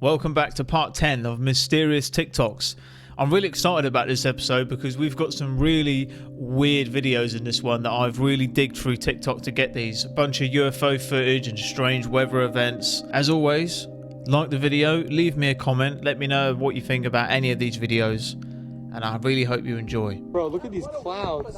Welcome back to part 10 of Mysterious TikToks. I'm really excited about this episode because we've got some really weird videos in this one that I've really digged through TikTok to get these. A bunch of UFO footage and strange weather events. As always, like the video, leave me a comment, let me know what you think about any of these videos, and I really hope you enjoy. Bro, look at these clouds.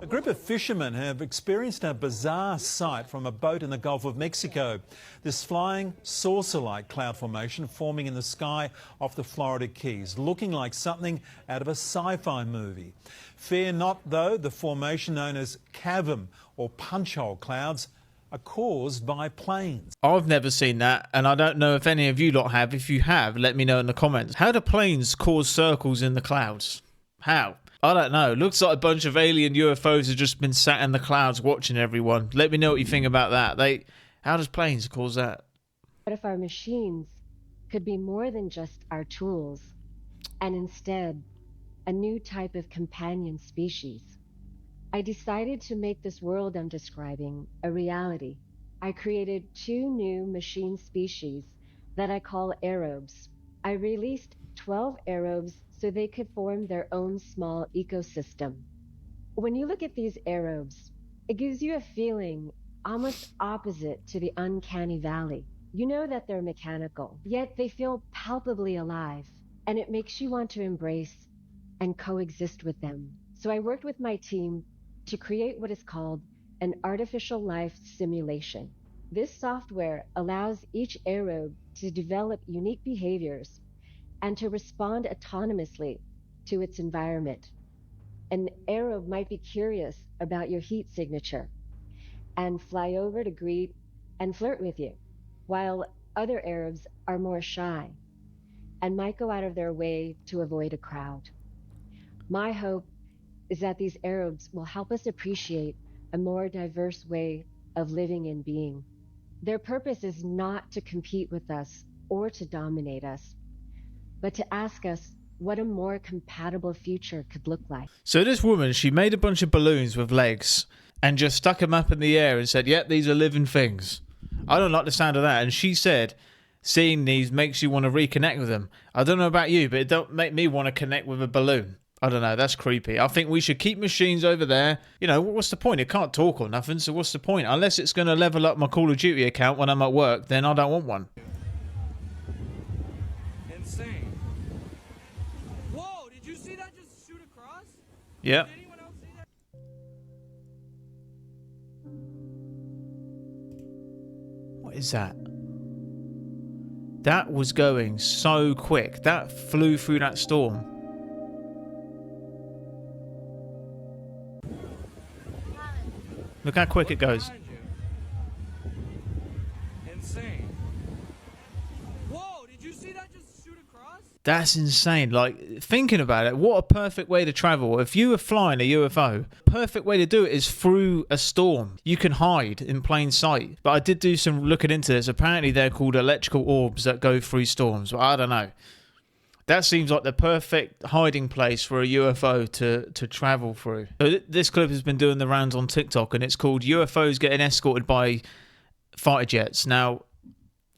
A group of fishermen have experienced a bizarre sight from a boat in the Gulf of Mexico. This flying saucer-like cloud formation forming in the sky off the Florida Keys, looking like something out of a sci-fi movie. Fear not, though, the formation known as cavum or punch-hole clouds are caused by planes. I've never seen that, and I don't know if any of you lot have. If you have, let me know in the comments. How do planes cause circles in the clouds? How? I don't know. Looks like a bunch of alien UFOs have just been sat in the clouds watching everyone. Let me know what you think about that. How does planes cause that? What if our machines could be more than just our tools, and instead a new type of companion species? I decided to make this world I'm describing a reality. I created 2 new machine species that I call aerobes. I released 12 aerobes so they could form their own small ecosystem. When you look at these aerobes, it gives you a feeling almost opposite to the uncanny valley. You know that they're mechanical, yet they feel palpably alive, and it makes you want to embrace and coexist with them. So I worked with my team to create what is called an artificial life simulation. This software allows each aerobe to develop unique behaviors and to respond autonomously to its environment. An aerobe might be curious about your heat signature and fly over to greet and flirt with you, while other aerobes are more shy and might go out of their way to avoid a crowd. My hope is that these aerobes will help us appreciate a more diverse way of living and being. Their purpose is not to compete with us or to dominate us, but to ask us what a more compatible future could look like. So this woman, she made a bunch of balloons with legs and just stuck them up in the air and said, yep, these are living things. I don't like the sound of that. And she said, seeing these makes you want to reconnect with them. I don't know about you, but it don't make me want to connect with a balloon. I don't know, that's creepy. I think we should keep machines over there. You know, what's the point? It can't talk or nothing, so what's the point? Unless it's going to level up my Call of Duty account when I'm at work, then I don't want one. Insane. Whoa, did you see that just shoot across? Yeah. Did anyone else see that? What is that? That was going so quick. That flew through that storm. Look how quick it goes. Insane. Whoa, did you see that just shoot across? That's insane. Like, thinking about it, what a perfect way to travel. If you were flying a UFO, perfect way to do it is through a storm. You can hide in plain sight. But I did do some looking into this. Apparently they're called electrical orbs that go through storms. But I don't know. That seems like the perfect hiding place for a UFO to travel through. So this clip has been doing the rounds on TikTok, and it's called UFOs Getting Escorted by Fighter Jets. Now,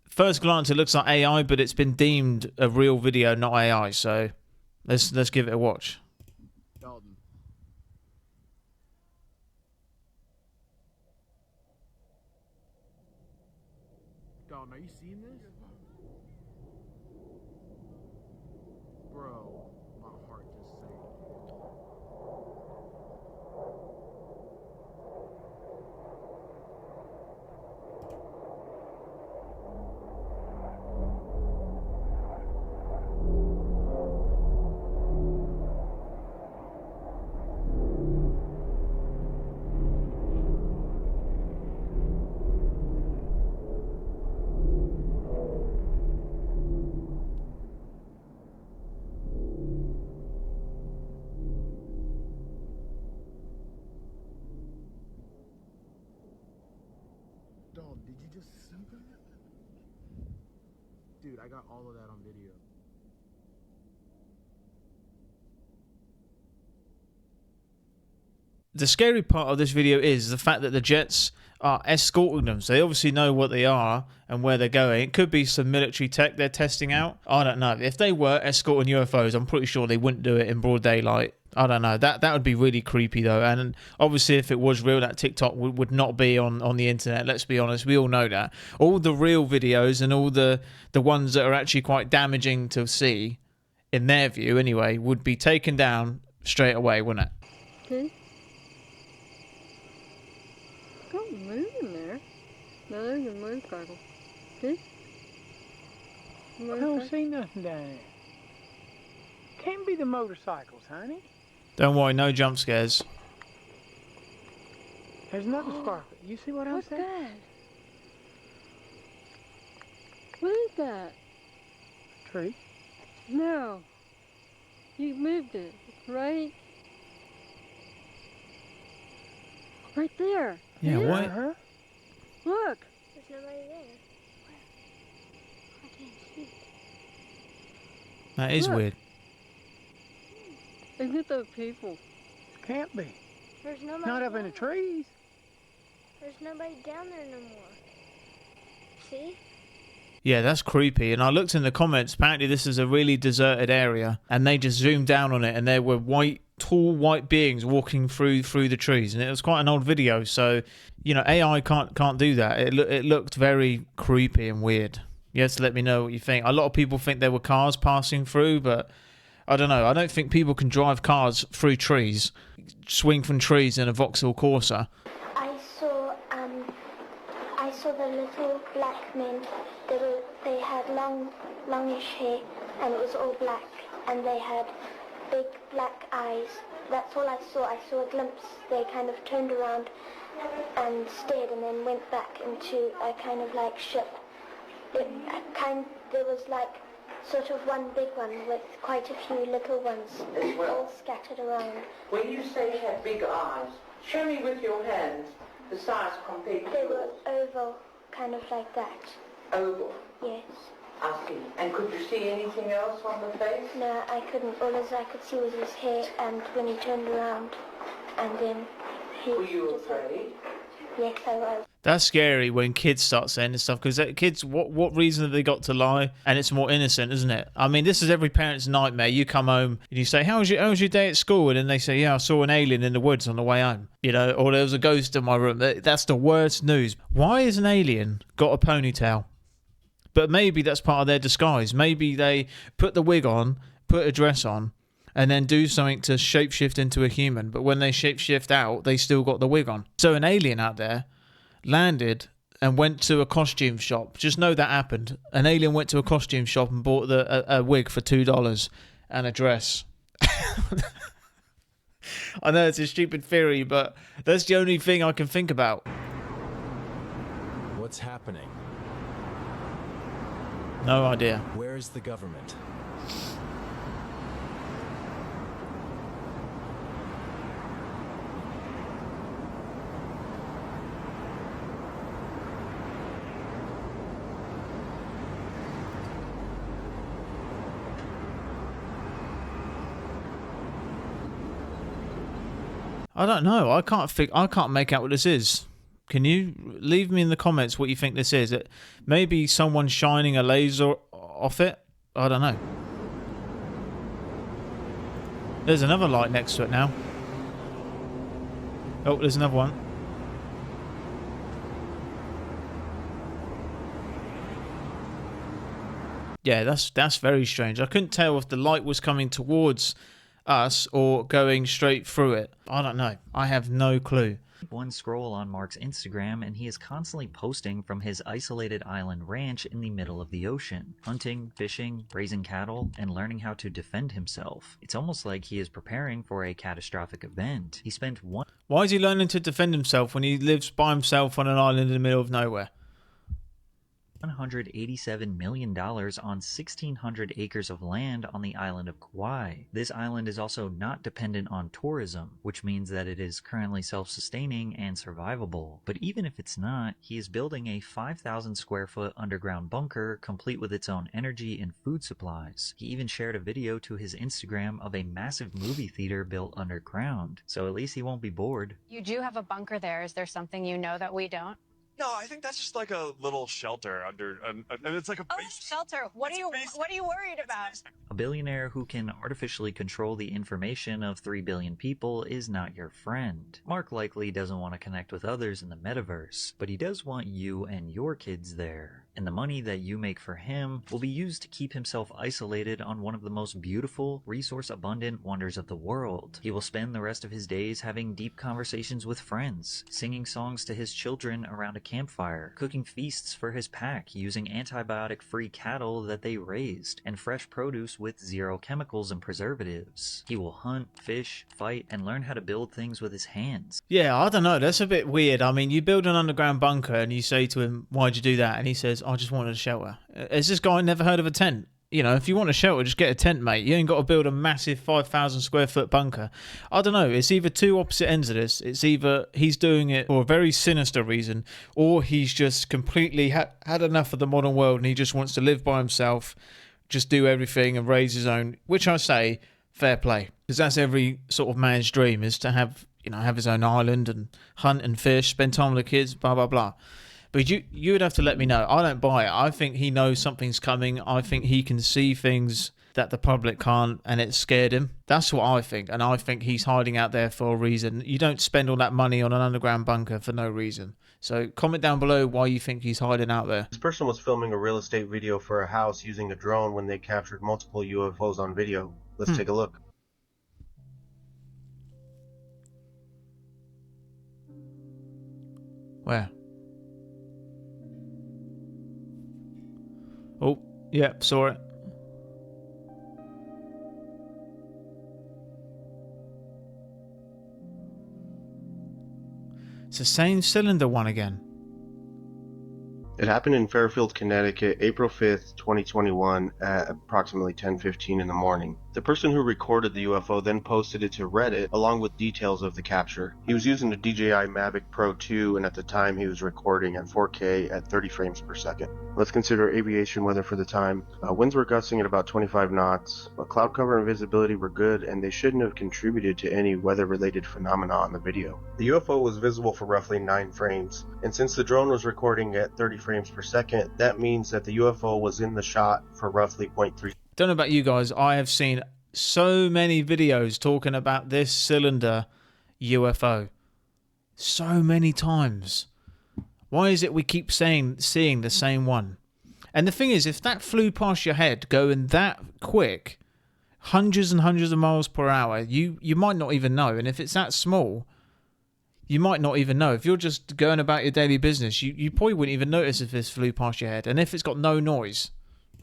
first glance, it looks like AI, but it's been deemed a real video, not AI. So let's give it a watch. Dalton. Dalton, are you seeing this? Bro, my heart just sank. Dog, did you just see that? Dude, I got all of that on video. The scary part of this video is the fact that the jets are escorting them. So they obviously know what they are and where they're going. It could be some military tech they're testing out. I don't know. If they were escorting UFOs, I'm pretty sure they wouldn't do it in broad daylight. I don't know. That would be really creepy though. And obviously if it was real, that TikTok would not be on the internet. Let's be honest. We all know that. All the real videos and all the ones that are actually quite damaging to see, in their view anyway, would be taken down straight away, wouldn't it? Okay. Don't move in there. No, there's a motorcycle. See? I don't see nothing down there. Can't be the motorcycles, honey. Don't worry, no jump scares. There's nothing sparkling. You see what I'm What's saying? that? What is that? Tree. No. You moved it, right? Right there. Yeah, See it? what? Uh-huh. Look. There's nobody there. I can't see. That is Look. weird. Isn't it those people? Can't be. There's nobody Not up down in the there. trees. There's nobody down there no more. See? Yeah, that's creepy. And I looked in the comments. Apparently this is a really deserted area. And they just zoomed down on it. And there were tall white beings walking through the trees. And it was quite an old video. So, you know, AI can't do that. It looked very creepy and weird. You have to let me know what you think. A lot of people think there were cars passing through. But I don't know. I don't think people can drive cars through trees. Swing from trees in a Vauxhall Corsa. I saw the little black men. They had longish hair, and it was all black, and they had big black eyes. That's all I saw. I saw a glimpse. They kind of turned around and stared, and then went back into a kind of like ship. There was like sort of one big one with quite a few little ones, As well. all scattered around. When you say had big eyes, show me with your hands the size compared to They were yours. oval, kind of like that. Oval. Yes. I see. And could you see anything else on the face? No, I couldn't. All as I could see was his hair, and when he turned around, and then he Were you just had- afraid? Yes, I was. That's scary when kids start saying this stuff, because kids, what reason have they got to lie? And it's more innocent, isn't it? I mean, this is every parent's nightmare. You come home and you say, how was your day at school? And then they say, yeah, I saw an alien in the woods on the way home. You know, or there was a ghost in my room. That's the worst news. Why has an alien got a ponytail? But maybe that's part of their disguise. Maybe they put the wig on, put a dress on, and then do something to shapeshift into a human. But when they shapeshift out, they still got the wig on. So an alien out there landed and went to a costume shop. Just know that happened. An alien went to a costume shop and bought a wig for $2 and a dress. I know it's a stupid theory, but that's the only thing I can think about. What's happening? No idea. Where is the government? I don't know. I can't make out what this is. Can you leave me in the comments what you think this is? Maybe someone shining a laser off it? I don't know. There's another light next to it now. Oh, there's another one. Yeah, that's very strange. I couldn't tell if the light was coming towards us or going straight through it. I don't know. I have no clue. One scroll on Mark's Instagram and he is constantly posting from his isolated island ranch in the middle of the ocean, hunting, fishing, raising cattle, and learning how to defend himself. It's almost like he is preparing for a catastrophic event. He spent one... Why is he learning to defend himself when he lives by himself on an island in the middle of nowhere? $187 million on 1,600 acres of land on the island of Kauai. This island is also not dependent on tourism, which means that it is currently self-sustaining and survivable. But even if it's not, he is building a 5,000 square foot underground bunker complete with its own energy and food supplies. He even shared a video to his Instagram of a massive movie theater built underground, so at least he won't be bored. You do have a bunker there. Is there something you know that we don't? No, I think that's just like a little shelter under. It's like a base. Shelter. What are you worried about? A billionaire who can artificially control the information of 3 billion people is not your friend. Mark likely doesn't want to connect with others in the metaverse, but he does want you and your kids there. And the money that you make for him will be used to keep himself isolated on one of the most beautiful, resource-abundant wonders of the world. He will spend the rest of his days having deep conversations with friends, singing songs to his children around a campfire, cooking feasts for his pack using antibiotic-free cattle that they raised, and fresh produce with 0 chemicals and preservatives. He will hunt, fish, fight, and learn how to build things with his hands. Yeah, I don't know. That's a bit weird. I mean, you build an underground bunker and you say to him, "Why'd you do that?" And he says, "I just wanted a shelter." Has this guy never heard of a tent? You know, if you want a shelter, just get a tent, mate. You ain't got to build a massive 5,000 square foot bunker. I don't know. It's either two opposite ends of this. It's either he's doing it for a very sinister reason, or he's just completely had enough of the modern world and he just wants to live by himself, just do everything and raise his own, which I say, fair play. Because that's every sort of man's dream, is to have, you know, have his own island and hunt and fish, spend time with the kids, blah, blah, blah. But you would have to let me know. I don't buy it. I think he knows something's coming. I think he can see things that the public can't, and it scared him. That's what I think, and I think he's hiding out there for a reason. You don't spend all that money on an underground bunker for no reason. So comment down below why you think he's hiding out there. This person was filming a real estate video for a house using a drone when they captured multiple UFOs on video. Let's take a look. Where? Oh, yeah, saw it. It's the same cylinder one again. It happened in Fairfield, Connecticut, April 5th, 2021 at approximately 10:15 in the morning. The person who recorded the UFO then posted it to Reddit along with details of the capture. He was using the DJI Mavic Pro 2, and at the time he was recording at 4K at 30 frames per second. Let's consider aviation weather for the time. Winds were gusting at about 25 knots, but cloud cover and visibility were good, and they shouldn't have contributed to any weather-related phenomena on the video. The UFO was visible for roughly 9 frames, and since the drone was recording at 30 frames per second, that means that the UFO was in the shot for roughly 0.3. Don't know about you guys, I have seen so many videos talking about this cylinder UFO. So many times. Why is it we keep seeing the same one? And the thing is, if that flew past your head going that quick, hundreds and hundreds of miles per hour, you might not even know. And if it's that small, you might not even know. If you're just going about your daily business, you probably wouldn't even notice if this flew past your head. And if it's got no noise.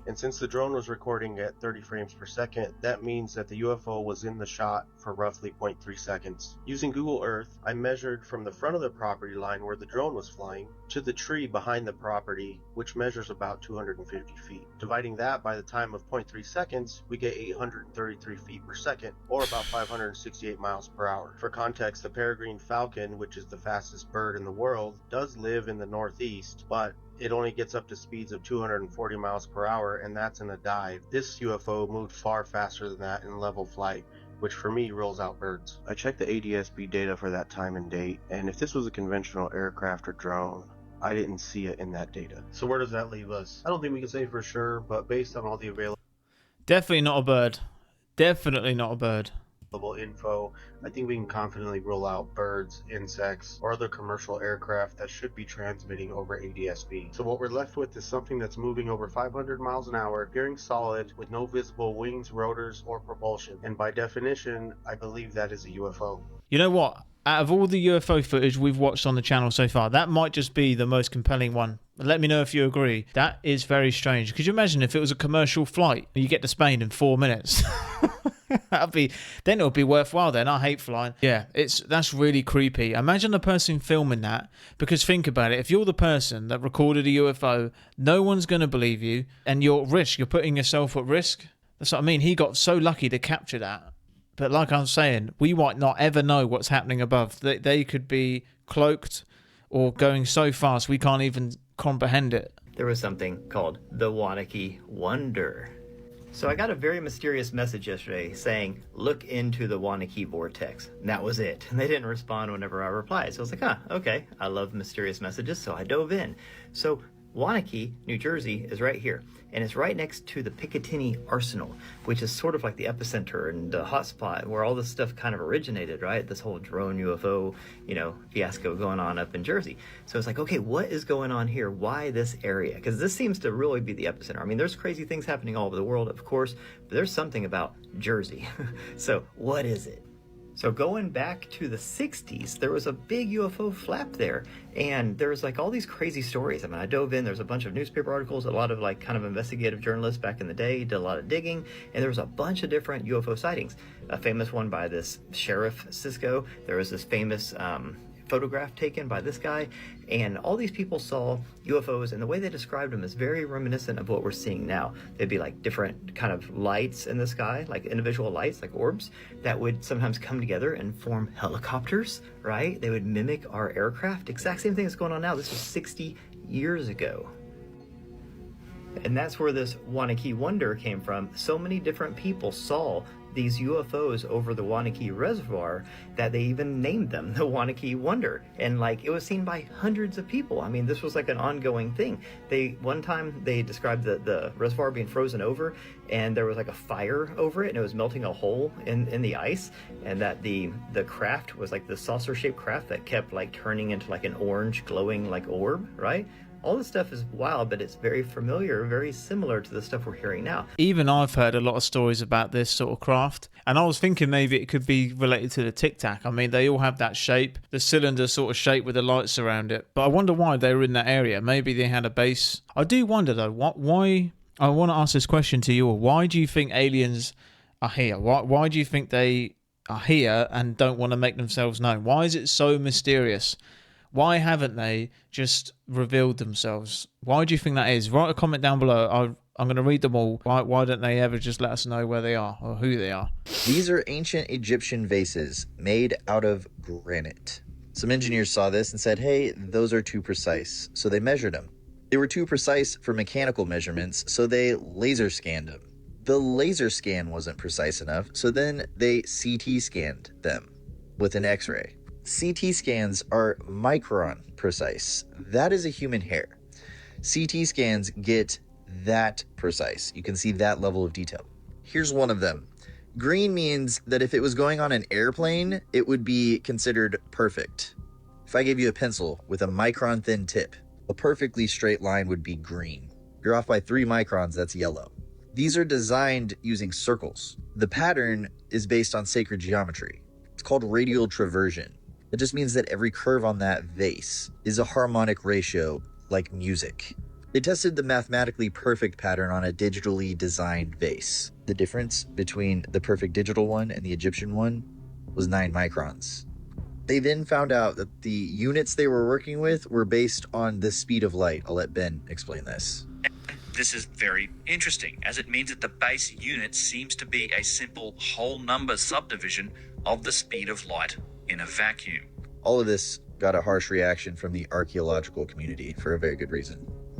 And since the drone was recording at 30 frames per second, that means that the UFO was in the shot for roughly 0.3 seconds. Using Google Earth, I measured from the front of the property line where the drone was flying to the tree behind the property, which measures about 250 feet. Dividing that by the time of 0.3 seconds, we get 833 feet per second, or about 568 miles per hour. For context, the peregrine falcon, which is the fastest bird in the world, does live in the northeast, but it only gets up to speeds of 240 miles per hour, and that's in a dive. This UFO moved far faster than that in level flight, which for me rules out birds. I checked the ADS-B data for that time and date, and if this was a conventional aircraft or drone, I didn't see it in that data. So where does that leave us? I don't think we can say for sure, but based on all the available... Definitely not a bird. Definitely not a bird. Info, I think we can confidently rule out birds, insects, or other commercial aircraft that should be transmitting over ADS-B. So what we're left with is something that's moving over 500 miles an hour, appearing solid, with no visible wings, rotors, or propulsion. And by definition, I believe that is a UFO. You know what? Out of all the UFO footage we've watched on the channel so far, that might just be the most compelling one. Let me know if you agree. That is very strange. Could you imagine if it was a commercial flight and you get to Spain in 4 minutes? Then it'll be worthwhile then. I hate flying. Yeah, that's really creepy. Imagine the person filming that, because think about it. If you're the person that recorded a UFO, no one's going to believe you, and you're at risk. You're putting yourself at risk. That's what I mean. He got so lucky to capture that. But like I'm saying, we might not ever know what's happening above. They could be cloaked or going so fast we can't even comprehend it. There was something called the Wanaque Wonder. So I got a very mysterious message yesterday saying, look into the Wanaque vortex. And that was it. And they didn't respond whenever I replied. So I was like, okay. I love mysterious messages, so I dove in. So Wanaque, New Jersey, is right here. And it's right next to the Picatinny Arsenal, which is sort of like the epicenter and the hotspot where all this stuff kind of originated, right? This whole drone UFO, fiasco going on up in Jersey. So it's like, okay, what is going on here? Why this area? Because this seems to really be the epicenter. I mean, there's crazy things happening all over the world, of course, but there's something about Jersey. So what is it? So going back to the 60s, there was a big UFO flap there, and there was like all these crazy stories. I mean, I dove in, there's a bunch of newspaper articles, a lot of like kind of investigative journalists back in the day did a lot of digging, and there was a bunch of different UFO sightings. A famous one by this Sheriff Cisco. There was this famous photograph taken by this guy, and all these people saw UFOs, and the way they described them is very reminiscent of what we're seeing now. They'd be like different kind of lights in the sky, like individual lights, like orbs, that would sometimes come together and form helicopters, right? They would mimic our aircraft. Exact same thing that's going on now. This was 60 years ago. And that's where this Wanaque Wonder came from. So many different people saw these UFOs over the Wanaque reservoir that they even named them the Wanaque Wonder. And like, it was seen by hundreds of people. I mean, this was like an ongoing thing. One time they described the reservoir being frozen over, and there was like a fire over it, and it was melting a hole in the ice, and that the craft was like the saucer-shaped craft that kept like turning into like an orange glowing like orb, right? All this stuff is wild, but it's very familiar, very similar to the stuff we're hearing now. Even I've heard a lot of stories about this sort of craft, and I was thinking maybe it could be related to the Tic Tac. I mean, they all have that shape, the cylinder sort of shape with the lights around it. But I wonder why they were in that area. Maybe they had a base. I do wonder though, why? I want to ask this question to you all. Why do you think aliens are here? Why do you think they are here and don't want to make themselves known? Why is it so mysterious? Why haven't they just revealed themselves? Why do you think that is? Write a comment down below. I'm going to read them all. Why don't they ever just let us know where they are or who they are? These are ancient Egyptian vases made out of granite. Some engineers saw this and said, hey, those are too precise. So they measured them. They were too precise for mechanical measurements, so they laser scanned them. The laser scan wasn't precise enough, so then they CT scanned them with an X-ray. CT scans are micron precise. That is a human hair. CT scans get that precise. You can see that level of detail. Here's one of them. Green means that if it was going on an airplane, it would be considered perfect. If I gave you a pencil with a micron thin tip, a perfectly straight line would be green. You're off by 3 microns, that's yellow. These are designed using circles. The pattern is based on sacred geometry. It's called radial traversion. It just means that every curve on that vase is a harmonic ratio like music. They tested the mathematically perfect pattern on a digitally designed vase. The difference between the perfect digital one and the Egyptian one was 9 microns. They then found out that the units they were working with were based on the speed of light. I'll let Ben explain this. This is very interesting, as it means that the base unit seems to be a simple whole number subdivision of the speed of light in a vacuum. All of this got a harsh reaction from the archaeological community for a very good reason.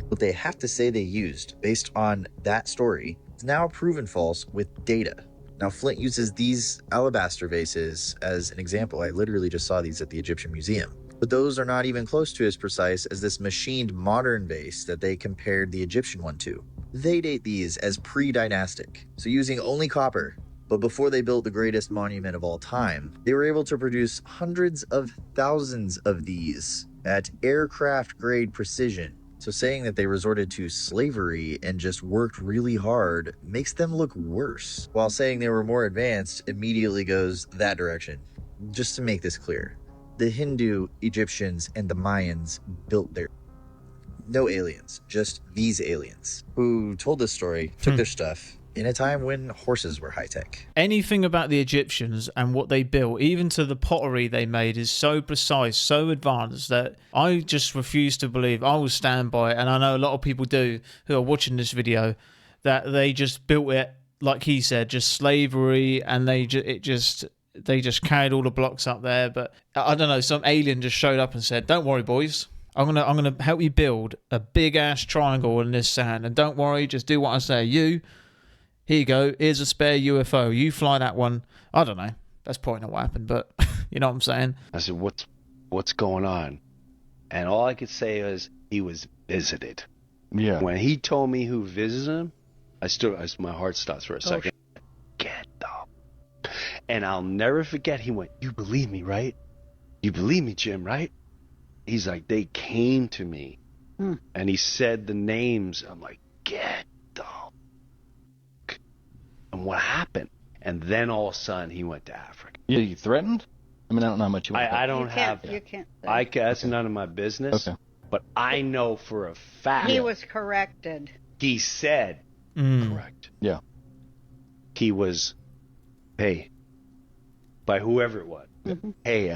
What they have to say they used based on that story is now proven false with data. Now Flint uses these alabaster vases as an example. I literally just saw these at the Egyptian Museum. But those are not even close to as precise as this machined modern vase that they compared the Egyptian one to. They date these as pre-dynastic, so using only copper. But before they built the greatest monument of all time, they were able to produce hundreds of thousands of these at aircraft-grade precision. So saying that they resorted to slavery and just worked really hard makes them look worse, while saying they were more advanced immediately goes that direction. Just to make this clear, the Hindu, Egyptians, and the Mayans built their... No aliens, just these aliens, who told this story, took their stuff, in a time when horses were high-tech. Anything about the Egyptians and what they built, even to the pottery they made, is so precise, so advanced that I just refuse to believe. I will stand by it, and I know a lot of people do who are watching this video, that they just built it, like he said, just slavery, and they just carried all the blocks up there. But I don't know, some alien just showed up and said, "Don't worry, boys. I'm gonna help you build a big ass triangle in this sand, and don't worry, just do what I say. Here you go. Here's a spare UFO. You fly that one." I don't know. That's probably not what happened, but you know what I'm saying. I said, "What's going on?" And all I could say is he was visited. Yeah. When he told me who visited him, my heart stops for a second. Get the. And I'll never forget. He went, "You believe me, right? You believe me, Jim, right?" He's like, "They came to me," and he said the names. I'm like, "Get the." And what happened? And then all of a sudden, he went to Africa. Yeah, you threatened? I mean, I don't know how much you want. I don't have. You can't. That's none of my business. Okay. But I know for a fact. He was corrected. He said, correct. Yeah. He was, hey, by whoever it was. Hey,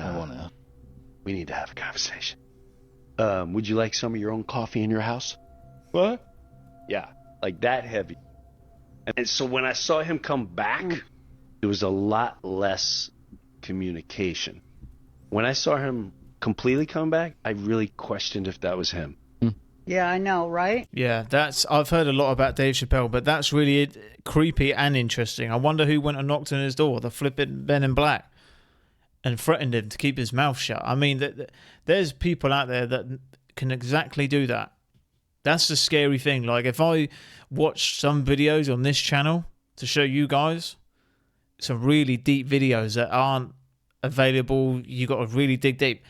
we need to have a conversation. Would you like some of your own coffee in your house? What? Yeah, like that heavy. And so when I saw him come back, there was a lot less communication. When I saw him completely come back, I really questioned if that was him. Yeah, I know, right? Yeah, I've heard a lot about Dave Chappelle, but that's really creepy and interesting. I wonder who went and knocked on his door, the flipping Men in Black, and threatened him to keep his mouth shut. I mean, there's people out there that can exactly do that. That's the scary thing. Like, if I watch some videos on this channel to show you guys some really deep videos that aren't available, you got to really dig deep.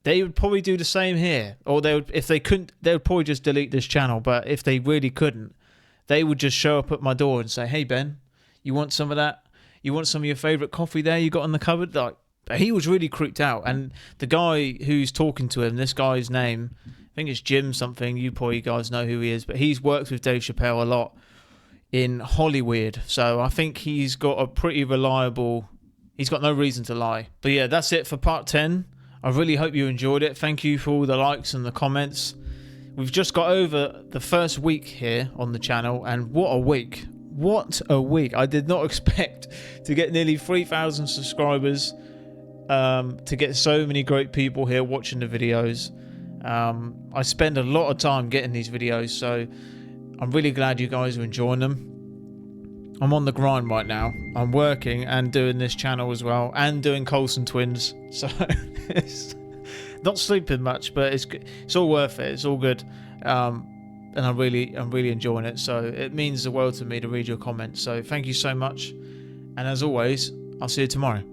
They would probably do the same here, or if they couldn't, they would probably just delete this channel. But if they really couldn't, they would just show up at my door and say, "Hey Ben, you want some of that? You want some of your favorite coffee there you got in the cupboard?" Like, he was really creeped out. And the guy who's talking to him, this guy's name, I think it's Jim something. You probably guys know who he is, but he's worked with Dave Chappelle a lot in Hollywood, so I think he's got a pretty reliable. He's got no reason to lie. But yeah, that's it for part 10. I really hope you enjoyed it. Thank you for all the likes and the comments. We've just got over the first week here on the channel, and what a week. What a week. I did not expect to get nearly 3,000 subscribers, to get so many great people here watching the videos. I spend a lot of time getting these videos, so I'm really glad you guys are enjoying them. I'm on the grind right now. I'm working and doing this channel as well, and doing Coulson Twins, so it's not sleeping much, but it's all worth it. It's all good, and I'm really enjoying it. So it means the world to me to read your comments. So thank you so much, and as always, I'll see you tomorrow.